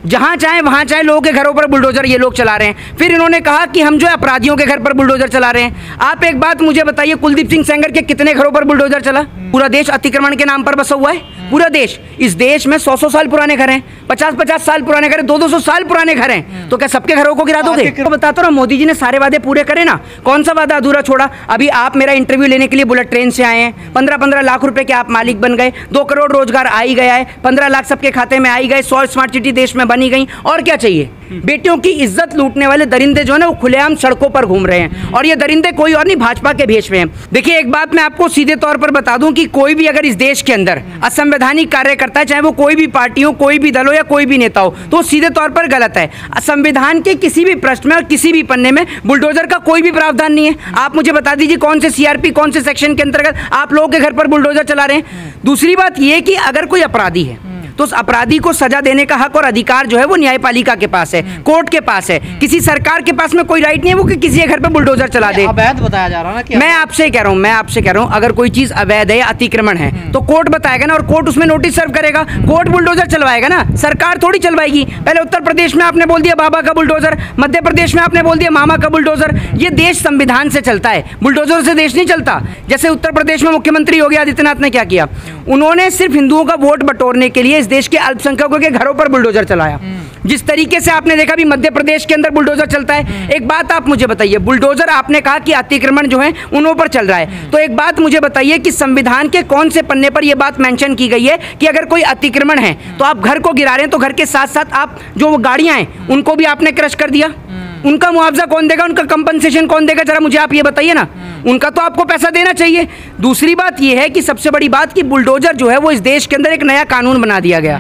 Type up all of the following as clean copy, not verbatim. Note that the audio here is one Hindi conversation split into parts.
जहां चाहे वहां चाहे लोगों के घरों पर बुलडोजर ये लोग चला रहे हैं। फिर इन्होंने कहा कि हम जो है अपराधियों के घर पर बुलडोजर चला रहे हैं। आप एक बात मुझे बताइए, कुलदीप सिंह सेंगर के कितने घरों पर बुलडोजर चला? पूरा देश अतिक्रमण के नाम पर बसा हुआ है, पूरा देश। इस देश में 100-100 साल पुराने घर हैं, 50-50 साल पुराने घर हैं, 200-200 साल पुराने घर हैं। तो क्या सबके घरों को गिरा दोगे? तो बताता हूं, मोदी जी ने सारे वादे पूरे करे ना। कौन सा वादा अधूरा छोड़ा? अभी आप मेरा इंटरव्यू लेने के लिए बुलेट ट्रेन से आए हैं, 15-15 लाख रुपए के आप मालिक बन गए, 2 करोड़ रोजगार आ ही गया है, 15 लाख सबके खाते में आ ही गए, 100 स्मार्ट सिटी देश में बनी गई, और क्या चाहिए? बेटियों की इज्जत लूटने वाले दरिंदे जो है ना, वो खुलेआम सड़कों पर घूम रहे हैं, और ये दरिंदे कोई और नहीं, भाजपा के भेष में हैं। देखिए, एक बात मैं आपको सीधे तौर पर बता दूं कि कोई भी अगर इस देश के अंदर असंवैधानिक कार्य करता है, चाहे वो कोई भी पार्टी हो, कोई भी दल हो या कोई भी नेता हो, तो सीधे तौर पर गलत है। संविधान के किसी भी पृष्ठ में और किसी भी पन्ने में बुलडोजर का कोई भी प्रावधान नहीं है। आप मुझे बता दीजिए कौन से सीआरपी, कौन से सेक्शन के अंतर्गत आप लोगों के घर पर बुलडोजर चला रहे हैं। दूसरी बात यह कि अगर कोई अपराधी है तो उस अपराधी को सजा देने का हक और अधिकार जो है वो न्यायपालिका के पास है, कोर्ट के पास है। किसी सरकार के पास में कोई राइट नहीं है वो कि किसी के घर पे बुलडोजर चला दे। अवैध बताया जा रहा है ना कि मैं आपसे कह रहा हूं अगर कोई चीज अवैध है या अतिक्रमण है तो कोर्ट बताएगा ना, और कोर्ट उसमें नोटिस सर्व करेगा, कोर्ट बुलडोजर चलवाएगा ना, सरकार थोड़ी चलवाएगी। पहले उत्तर प्रदेश में आपने बोल दिया बाबा का बुलडोजर, मध्य प्रदेश में आपने बोल दिया मामा का बुलडोजर। ये देश संविधान से चलता है, बुलडोजर से देश नहीं चलता। जैसे उत्तर प्रदेश में मुख्यमंत्री योगी आदित्यनाथ ने क्या किया, उन्होंने सिर्फ हिंदुओं का वोट बटोरने के लिए इस देश के अल्पसंख्यकों के घरों पर बुलडोजर चलाया। जिस तरीके से आपने देखा भी मध्य प्रदेश के अंदर बुलडोजर चलता है। एक बात आप मुझे बताइए, बुलडोजर आपने कहा कि अतिक्रमण जो है उन पर चल रहा है, तो एक बात मुझे बताइए कि संविधान के कौन से पन्ने पर यह बात मेंशन की गई है कि अगर कोई अतिक्रमण है तो आप घर को गिरा रहे हैं, तो घर के साथ साथ आप जो गाड़ियां हैं उनको भी आपने क्रश कर दिया। उनका मुआवजा कौन देगा, उनका कंपनसेशन कौन देगा, जरा मुझे आप ये बताइए ना। उनका तो आपको पैसा देना चाहिए। दूसरी बात यह है कि सबसे बड़ी बात कि बुलडोजर जो है वो इस देश के अंदर एक नया कानून बना दिया गया,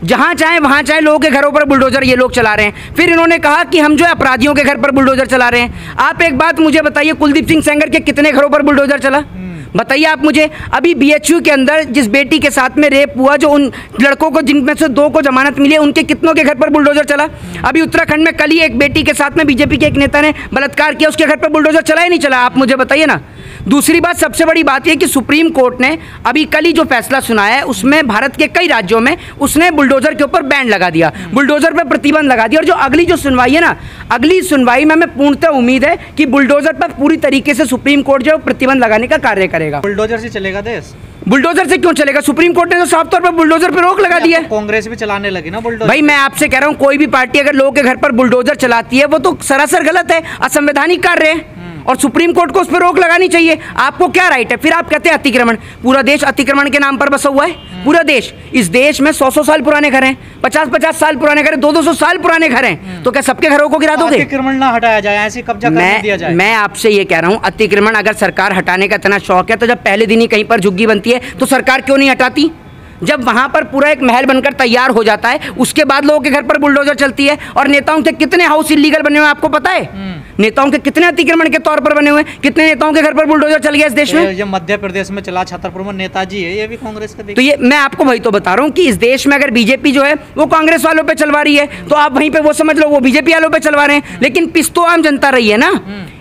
जहां चाहे वहां चाहे लोगों के घरों पर बुलडोजर ये लोग चला रहे हैं। फिर इन्होंने कहा कि हम जो है अपराधियों के घर पर बुलडोजर चला रहे हैं। आप एक बात मुझे बताइए, कुलदीप सिंह सेंगर के कितने घरों पर बुलडोजर चला? बताइए आप मुझे। अभी बीएचयू के अंदर जिस बेटी के साथ में रेप हुआ, जो उन लड़कों को जिनमें से 2 को जमानत मिली है, उनके कितनों के घर पर बुलडोजर चला? अभी उत्तराखंड में कल ही एक बेटी के साथ में बीजेपी के एक नेता ने बलात्कार किया, उसके घर पर बुलडोजर चला ही नहीं चला? आप मुझे बताइए ना। दूसरी बात, सबसे बड़ी बात यह कि सुप्रीम कोर्ट ने अभी कल ही जो फैसला सुनाया है उसमें भारत के कई राज्यों में उसने बुलडोजर के ऊपर बैन लगा दिया, बुलडोजर पर प्रतिबंध लगा दिया। और जो अगली जो सुनवाई है ना, अगली सुनवाई में हमें पूर्णतः उम्मीद है कि बुलडोजर पर पूरी तरीके से सुप्रीम कोर्ट जो प्रतिबंध लगाने का कार्य करेगा। बुलडोजर से चलेगा देश? बुलडोजर से क्यों चलेगा? सुप्रीम कोर्ट ने तो साफ तौर पर बुलडोजर पर रोक लगा दी है। कांग्रेस भी चलाने लगी ना बुलडोजर। भाई मैं आपसे कह रहा हूं, कोई भी पार्टी अगर लोगों के घर पर बुलडोजर चलाती है वो तो सरासर गलत है, असंवैधानिक कार्य है, और सुप्रीम कोर्ट को उस पर रोक लगानी चाहिए। आपको क्या राइट है? फिर आप कहते हैं अतिक्रमण। पूरा देश अतिक्रमण के नाम पर बसा हुआ है, पूरा देश। इस देश में 100-100 साल पुराने घर हैं, 50-50 साल पुराने घर हैं, 200-200 साल पुराने घर हैं। तो क्या सबके घरों को गिरा दोगे? अतिक्रमण ना हटाया जाए, ऐसे कब्जा कर दिया जाए। मैं आपसे ये कह रहा हूं, अतिक्रमण अगर सरकार हटाने का इतना शौक है तो जब पहले दिन ही कहीं पर झुग्गी बनती है तो सरकार क्यों नहीं हटाती? जब वहां पर पूरा एक महल बनकर तैयार हो जाता है उसके बाद लोगों के घर पर बुलडोजर चलती है। और नेताओं के कितने हाउस इलीगल बने हुए आपको पता है? नेताओं के कितने अतिक्रमण के तौर पर बने हुए, कितने नेताओं के घर पर बुलडोजर चल गया इस देश में? ये मध्य प्रदेश में चला, छतरपुर में नेताजी है, ये भी कांग्रेस का। तो ये मैं आपको वही तो बता रहा हूँ कि इस देश में अगर बीजेपी जो है वो कांग्रेस वालों पे चलवा रही है तो आप वहीं पे वो समझ लो वो बीजेपी वालों पे चलवा रहे हैं, लेकिन पिस तो आम जनता रही है ना।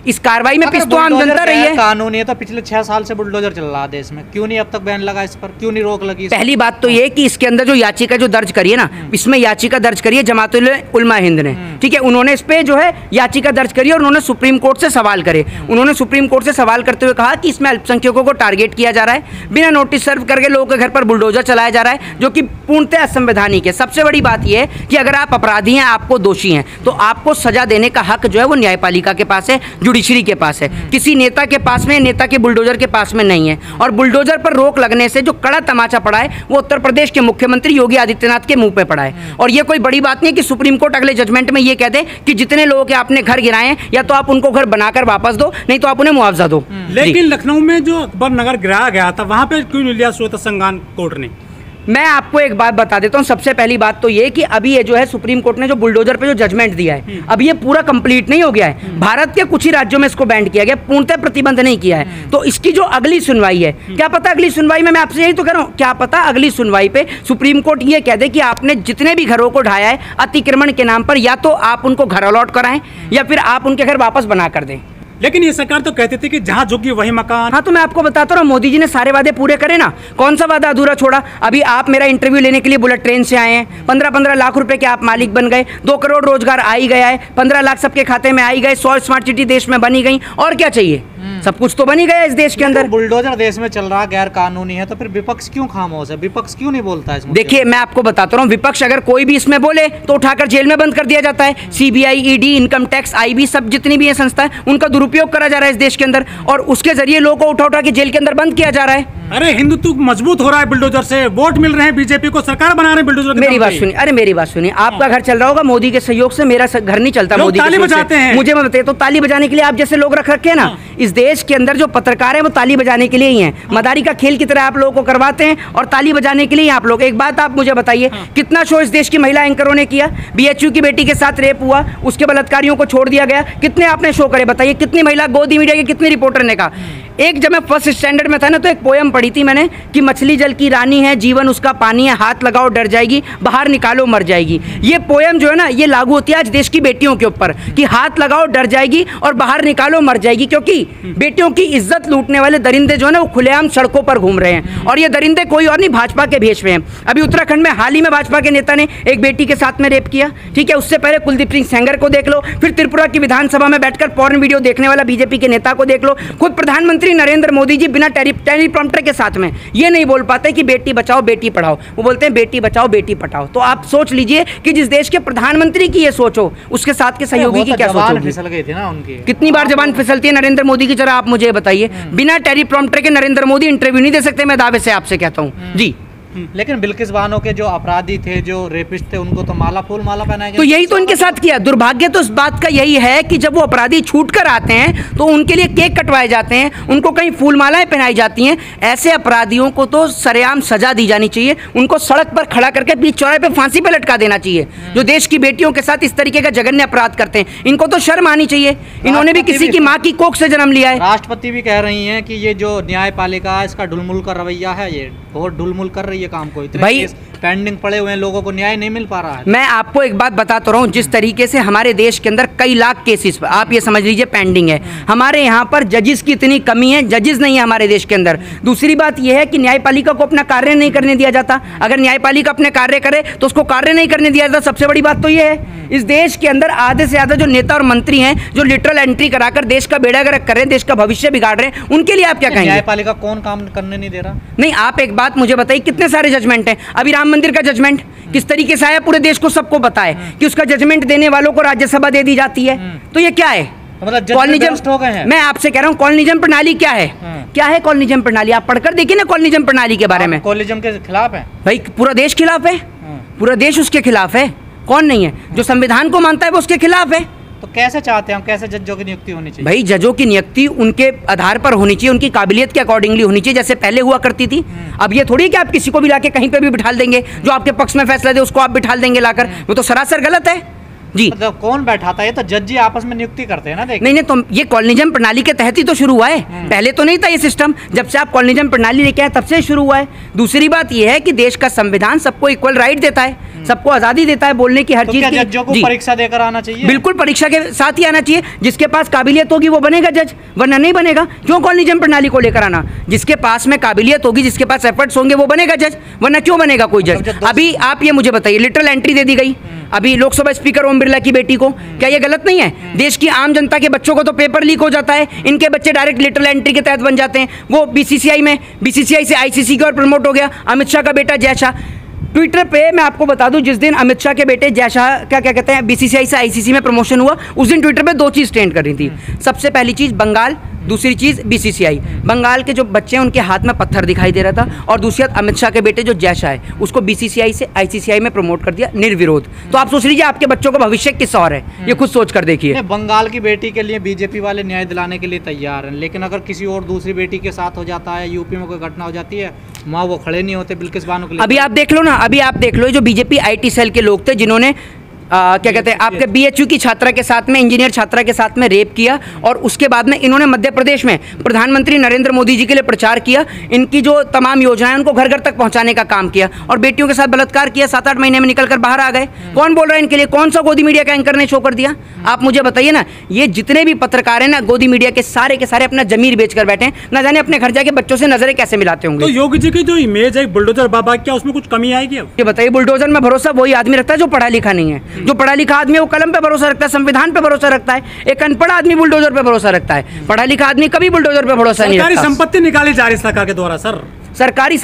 इस कार्रवाई में पिस तो आम जनता रही है। कानून है तो पिछले 6 साल से बुलडोजर चल रहा है देश में, क्यों नहीं अब तक बैन लगा इस पर, क्यों नहीं रोक लगी? पहली बात तो ये कि इसके अंदर जो याचिका जो दर्ज करी है ना, इसमें याचिका दर्ज करी है जमात-उल-उलमा हिंद ने, ठीक है। उन्होंने इस पे जो है याचिका दर्ज करी और उन्होंने सुप्रीम कोर्ट से सवाल करे। उन्होंने सुप्रीम कोर्ट से सवाल करते हुए कहा कि इसमें अल्पसंख्यकों को टारगेट किया जा रहा है, बिना नोटिस सर्व करके लोगों के घर पर बुलडोजर चलाया जा रहा है, जो कि पूर्णतः असंवैधानिक है। सबसे बड़ी बात यह है कि अगर आप अपराधी हैं, आपको दोषी हैं, तो आपको सजा देने का हक जो है वो न्यायपालिका के पास है, जुडिशरी के पास है, किसी नेता के पास में, नेता के बुलडोजर के पास में नहीं है। और बुलडोजर पर रोक लगने से जो कड़ा तमाचा पड़ा है वो उत्तर प्रदेश के मुख्यमंत्री योगी आदित्यनाथ के मुंह पे पड़ा है। और ये कोई बड़ी बात नहीं कि सुप्रीम कोर्ट अगले जजमेंट में ये कह दे कि जितने लोगों के आपने घर गिराए हैं या तो आप उनको घर बनाकर वापस दो, नहीं तो आप उन्हें मुआवजा दो। लेकिन लखनऊ में जो अकबर नगर गिराया गया था वहां पे क्यों नहीं लिया श्वेत संज्ञान कोर्ट ने? मैं आपको एक बात बता देता हूं। सबसे पहली बात तो ये कि अभी ये जो है सुप्रीम कोर्ट ने जो बुलडोजर पे जो जजमेंट दिया है, अभी ये पूरा कंप्लीट नहीं हो गया है। भारत के कुछ ही राज्यों में इसको बैन किया गया, पूर्णतः प्रतिबंध नहीं किया है। तो इसकी जो अगली सुनवाई है, क्या पता अगली सुनवाई में, मैं आपसे यही तो कह रहा हूं, क्या पता अगली सुनवाई पे सुप्रीम कोर्ट ये कह दे कि आपने जितने भी घरों को ढाया है अतिक्रमण के नाम पर, या तो आप उनको घर अलॉट कराएं या फिर आप उनके घर वापस बना कर दें। लेकिन ये सरकार तो कहती थी कि जहाँ झुकी वही मकान। हाँ, तो मैं आपको बताता हूँ, मोदी जी ने सारे वादे पूरे करे ना। कौन सा वादा अधूरा छोड़ा? अभी आप मेरा इंटरव्यू लेने के लिए बुलेट ट्रेन से आए हैं, 15-15 लाख रुपए के आप मालिक बन गए, 2 करोड़ रोजगार आ ही गया है, 15 लाख सबके खाते में आ ही गए, 100 स्मार्ट सिटी देश में बनी गई, और क्या चाहिए? सब कुछ तो बनी गया इस देश के अंदर। बुलडोजर देश में चल रहा, गैर कानूनी है, तो फिर विपक्ष क्यों खामोश है? विपक्ष क्यों नहीं बोलता है इस मुद्दे देखिए, मैं आपको बताता हूँ, विपक्ष अगर कोई भी इसमें बोले तो उठाकर जेल में बंद कर दिया जाता है। CBI, ED, income tax, IB, सब जितनी भी ये संस्था है, उनका दुरुपयोग करा जा रहा है इस देश के अंदर, और उसके जरिए लोगों को उठा उठा के जेल के अंदर बंद किया जा रहा है। अरे हिंदुत्व मजबूत हो रहा है बुलडोजर से, वोट मिल रहे हैं बीजेपी को, सरकार बना रहे हैं बुलडोजर। मेरी बात सुनिए, अरे मेरी बात सुनिए, आपका घर चल रहा होगा मोदी के सहयोग से, मेरा घर नहीं चलता मोदी के ताली सहयोग बजाते से। हैं। मुझे मैं बताइए, तो ताली बजाने के लिए आप जैसे लोग रख रखे हैं ना इस देश के अंदर, जो पत्रकार है वो ताली बजाने के लिए ही हैं। मदारी का खेल की तरह आप लोगों को करवाते हैं और ताली बजाने के लिए ही आप लोग। एक बात आप मुझे बताइए, कितना शो इस देश की महिला एंकरों ने किया? बीएचयू की बेटी के साथ रेप हुआ, उसके बलात्कारियों को छोड़ दिया गया, कितने आपने शो करे? बताइए, कितनी महिला गोदी मीडिया के कितने रिपोर्टर ने कहा? एक जब मैं फर्स्ट स्टैंडर्ड में था ना, तो एक पोयम पढ़ी थी मैंने कि मछली जल की रानी है, जीवन उसका पानी है, हाथ लगाओ डर जाएगी, बाहर निकालो मर जाएगी। ये पोयम जो है ना, ये लागू होती है आज देश की बेटियों के ऊपर कि हाथ लगाओ डर जाएगी और बाहर निकालो मर जाएगी, क्योंकि बेटियों की इज्जत लूटने वाले दरिंदे जो है ना, वो खुलेआम सड़कों पर घूम रहे हैं, और ये दरिंदे कोई और नहीं, भाजपा के भेष में हैं। अभी उत्तराखंड में हाल ही में भाजपा के नेता ने एक बेटी के साथ में रेप किया, ठीक है। उससे पहले कुलदीप सिंह सेंगर को देख लो, फिर त्रिपुरा की विधानसभा में बैठकर पॉर्न वीडियो देखने वाला बीजेपी के नेता को देख लो। खुद प्रधानमंत्री नरेंद्र मोदी जी बिना टेलीप्रॉम्प्टर के साथ में ये नहीं बोल पाते कि बेटी बचाओ बेटी पढ़ाओ, वो बोलते हैं बेटी बचाओ बेटी पढ़ाओ। तो आप सोच लीजिए कि जिस देश के प्रधानमंत्री की ये सोच हो, उसके साथ के सहयोगी की क्या सोच होगी? फिसल गई थी ना उनकी। कितनी बार जबान फिसलती है नरेंद्र मोदी की? जरा आप मुझे बताइए, बिना टेलीप्रॉम्प्टर के नरेंद्र मोदी इंटरव्यू नहीं दे सकते, मैं दावे से आपसे कहता हूं जी। लेकिन बिल्किस बानो के जो अपराधी थे, जो रेपिस्ट थे, उनको तो माला फूल माला पहनाया गया। तो यही तो इनके साथ किया। दुर्भाग्य तो इस बात का यही है कि जब वो अपराधी छूट कर आते हैं तो उनके लिए केक कटवाए जाते हैं, उनको कहीं फूल मालाएं पहनाई जाती हैं। ऐसे अपराधियों को तो सरेआम सजा दी जानी चाहिए, उनको सड़क पर खड़ा करके बीच चौराहे पे फांसी पे लटका देना चाहिए, जो देश की बेटियों के साथ इस तरीके का जघन्य अपराध करते हैं। इनको तो शर्म आनी चाहिए, इन्होंने भी किसी की माँ की कोख से जन्म लिया है। राष्ट्रपति भी कह रही हैं कि ये जो न्यायपालिका है, इसका ढुलमुल का रवैया है, ये बहुत ढुलमुल कर रही है काम को। भाई, पेंडिंग पड़े हुए हैं, लोगों को न्याय नहीं मिल पा रहा है। मैं आपको एक बात बताता रहा हूँ, जिस तरीके से हमारे देश के अंदर कई लाख केसेस आप ये समझ लीजिए पेंडिंग है। हमारे यहाँ पर जजेस की इतनी कमी है, जजेस नहीं है हमारे देश के अंदर। दूसरी बात यह है कि न्यायपालिका को अपना कार्य नहीं करने दिया जाता। अगर न्यायपालिका अपने कार्य करे तो उसको कार्य नहीं करने दिया जाता। सबसे बड़ी बात तो यह है, इस देश के अंदर आधे से ज़्यादा जो नेता और मंत्री हैं, जो लिटरल एंट्री कराकर देश का बेड़ा गर्क कर रहे हैं, देश का भविष्य बिगाड़ रहे हैं, उनके लिए आप क्या कहेंगे? न्यायपालिका कौन काम करने नहीं दे रहा? नहीं, आप एक बात मुझे बताइए, कितने सारे जजमेंट हैं। अभी राम मंदिर का जजमेंट किस तरीके से आया, पूरे देश को सबको पता है कि उसका जजमेंट देने वालों को राज्यसभा दे दी जाती है। तो ये क्या है? मतलब कॉलोनिज्म हो गए हैं। मैं आपसे कह रहा हूँ, कॉलोनिज्म प्रणाली क्या है? क्या है कॉलोनिज्म प्रणाली? आप पढ़कर देखिए ना कॉलोनिज्म प्रणाली के बारे में। कॉलोनिज्म के खिलाफ है भाई, पूरा देश खिलाफ है, पूरा देश उसके खिलाफ है। कौन नहीं है? जो संविधान को मानता है वो उसके खिलाफ है। तो कैसे चाहते हैं हम, कैसे जजों की नियुक्ति होनी चाहिए? भाई, जजों की नियुक्ति उनके आधार पर होनी चाहिए, उनकी काबिलियत के अकॉर्डिंगली होनी चाहिए, जैसे पहले हुआ करती थी। अब ये थोड़ी कि आप किसी को भी लाके कहीं पे भी बिठा देंगे, जो आपके पक्ष में फैसला दे उसको आप बिठा देंगे लाकर, वो तो सरासर गलत है जी। मतलब कौन बैठाता है? ये तो जज जी आपस में नियुक्ति करते हैं ना। देखिए, नहीं, तो ये कॉलोनिज्म प्रणाली के तहत ही तो शुरू हुआ है, पहले तो नहीं था ये सिस्टम। जब से आप कॉलोनिज्म प्रणाली लेके आए तब से शुरू हुआ है। दूसरी बात ये है कि देश का संविधान सबको इक्वल राइट देता है, सबको आज़ादी देता है बोलने की, हर चीज़ की। जजों को परीक्षा देकर आना चाहिए? बिल्कुल, परीक्षा के साथ ही आना चाहिए। जिसके पास काबिलियत होगी वो बनेगा जज, वरना नहीं बनेगा। क्यों कॉलोनिज्म प्रणाली को लेकर आना? जिसके पास में काबिलियत होगी, जिसके पास एफर्ट्स होंगे, वो बनेगा जज, वरना क्यों बनेगा कोई जज? अभी आप ये मुझे बताइए, लिटरल एंट्री दे दी गई अभी लोकसभा स्पीकर ओम बिरला की बेटी को, क्या ये गलत नहीं है? देश की आम जनता के बच्चों को तो पेपर लीक हो जाता है, इनके बच्चे डायरेक्ट लिटरल एंट्री के तहत बन जाते हैं। वो बीसीसीआई से आईसीसी की ओर प्रमोट हो गया। अमित शाह का बेटा जय शाह, ट्विटर पे मैं आपको बता दूं, जिस दिन अमित शाह के बेटे जय शाह क्या कहते हैं बीसीसीआई से आईसीसी में प्रमोशन हुआ, उस दिन ट्विटर पे 2 चीज़ ट्रेंड कर रही थी। सबसे पहली चीज़ बंगाल, दूसरी चीज़ बीसीसीआई। बंगाल के जो बच्चे हैं उनके हाथ में पत्थर दिखाई दे रहा था, और दूसरी बात अमित शाह के बेटे जो जय शाह है उसको बीसीसीआई से आईसीसीआई में प्रमोट कर दिया निर्विरोध। तो आप सोच लीजिए आपके बच्चों का भविष्य किस और है, ये खुद सोच कर देखिए। बंगाल की बेटी के लिए बीजेपी वाले न्याय दिलाने के लिए तैयार हैं, लेकिन अगर किसी और दूसरी बेटी के साथ हो जाता है, यूपी में कोई घटना हो जाती है, वहाँ वो खड़े नहीं होते बिल्किस बानो के लिए। अभी आप देख लो ना, अभी आप देख लो, जो बीजेपी आईटी सेल के लोग थे जिन्होंने क्या कहते हैं आपके BHU की छात्रा के साथ में, इंजीनियर छात्रा के साथ में रेप किया, और उसके बाद में इन्होंने मध्य प्रदेश में प्रधानमंत्री नरेंद्र मोदी जी के लिए प्रचार किया, इनकी जो तमाम योजनाएं उनको घर घर तक पहुंचाने का काम किया, और बेटियों के साथ बलात्कार किया, 7-8 महीने में निकलकर बाहर आ गए। कौन बोल रहा है इनके लिए? कौन सा गोदी मीडिया का एंकर ने शो कर दिया? आप मुझे बताइए ना। ये जितने भी पत्रकार हैं ना गोदी मीडिया के सारे अपना जमीर बेचकर बैठे हैं, ना जाने अपने घर जाके बच्चों से नजरें कैसे मिलाते होंगे। तो योगी जी की जो इमेज है बुलडोजर बाबा, क्या उसमें कुछ कमी आएगी? ये बताइए, बुलडोजर में भरोसा वही आदमी रखता है जो पढ़ा लिखा नहीं है। जो पढ़ा लिखा आदमी वो कलम पे भरोसा रखता है, संविधान पे भरोसा रखता है। एक अनपढ़ आदमी बुलडोजर पे भरोसा रखता है, पढ़ा लिखा आदमी कभी बुलडोजर पे भरोसा नहीं रखता। संपत्ति निकाली जा रही सरकार के द्वारा सर। सरकारी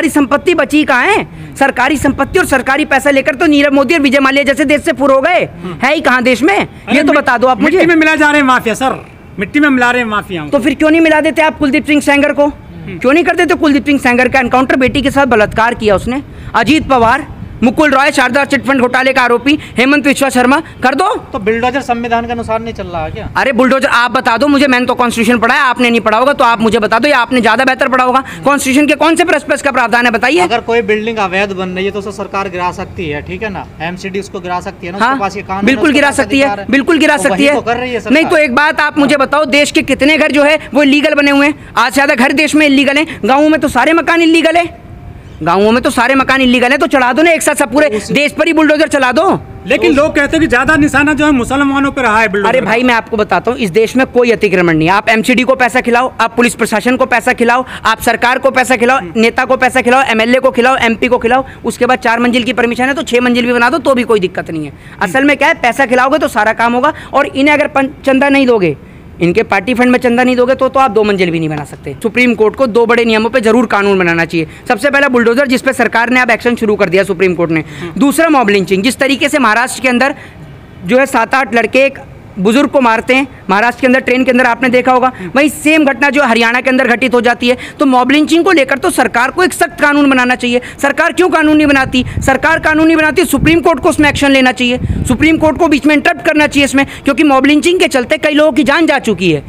संपत्ति बची कहाँ है? सरकारी संपत्ति और सरकारी पैसा लेकर तो नीरव मोदी और विजय माल्या जैसे देश से फुर हो गए। है ही कहाँ देश में? ये तो बता दो आप मुझे। मिट्टी में मिला जा रहे हैं माफिया सर, मिट्टी में मिला रहे हैं माफिया। तो फिर क्यों नहीं मिला देते आप कुलदीप सिंह सेंगर को? क्यों नहीं कर देते कुलदीप सिंह सेंगर का एनकाउंटर? बेटी के साथ बलात्कार किया उसने। अजीत पवार, मुकुल रॉय, शारदा चिटफंड घोटाले का आरोपी, हेमंत विश्वा शर्मा, कर दो। तो बुलडोजर संविधान के अनुसार नहीं चल रहा है क्या? अरे बुलडोजर आप बता दो मुझे, मैंने तो कॉन्स्टिट्यूशन पढ़ा है, आपने नहीं पढ़ा होगा, तो आप मुझे बता दो, या आपने ज्यादा बेहतर पढ़ा होगा। कॉन्स्टिट्यूशन के कौन से प्रेस्पेक्ट का प्रावधान है बताइए? अगर कोई बिल्डिंग अवैध बन रही है तो उसे सरकार गिरा सकती है, ठीक है ना? MCD उसको गिरा सकती है ना? हाँ, उसके पास ये कानून है, बिल्कुल उसके गिरा पास सकती अधिकार है, बिल्कुल गिरा तो सकती वही है। तो कर रही है सरकार। नहीं तो एक बात आप मुझे बताओ, देश के कितने घर जो है वो इलीगल बने हुए हैं? आज ज्यादा घर देश में इलीगल है, गाँवों में तो सारे मकान इलीगल है। गाँवों में तो सारे मकान इलीगल है, तो चढ़ा दो ना एक साथ सब पूरे देश पर ही बुलडोजर चला दो। लेकिन लोग कहते हैं कि ज्यादा निशाना जो है मुसलमानों पर रहा है बुलडोजर। अरे भाई मैं आपको बताता हूँ, इस देश में कोई अतिक्रमण नहीं है। आप MCD को पैसा खिलाओ, आप पुलिस प्रशासन को पैसा खिलाओ, आप सरकार को पैसा खिलाओ, नेता को पैसा खिलाओ, MLA को खिलाओ, MP को खिलाओ, उसके बाद 4 मंजिल की परमिशन है तो 6 मंजिल भी बना दो तो भी कोई दिक्कत नहीं है। असल में क्या है, पैसा खिलाओगे तो सारा काम होगा। और इन्हें अगर चंदा नहीं दोगे, इनके पार्टी फंड में चंदा नहीं दोगे तो आप 2 मंजिल भी नहीं बना सकते। सुप्रीम कोर्ट को 2 बड़े नियमों पे जरूर कानून बनाना चाहिए। सबसे पहला बुलडोजर, जिस पे सरकार ने अब एक्शन शुरू कर दिया सुप्रीम कोर्ट ने। दूसरा मॉब लिंचिंग, जिस तरीके से महाराष्ट्र के अंदर जो है 7-8 लड़के एक बुजुर्ग को मारते हैं, महाराष्ट्र के अंदर ट्रेन के अंदर आपने देखा होगा, वही सेम घटना जो हरियाणा के अंदर घटित हो जाती है। तो मॉब लिंचिंग को लेकर तो सरकार को एक सख्त कानून बनाना चाहिए। सरकार क्यों कानून नहीं बनाती? सरकार कानून नहीं बनाती, सुप्रीम कोर्ट को उसमें एक्शन लेना चाहिए, सुप्रीम कोर्ट को बीच में इंटरप्ट करना चाहिए इसमें, क्योंकि मॉब लिंचिंग के चलते कई लोगों की जान जा चुकी है।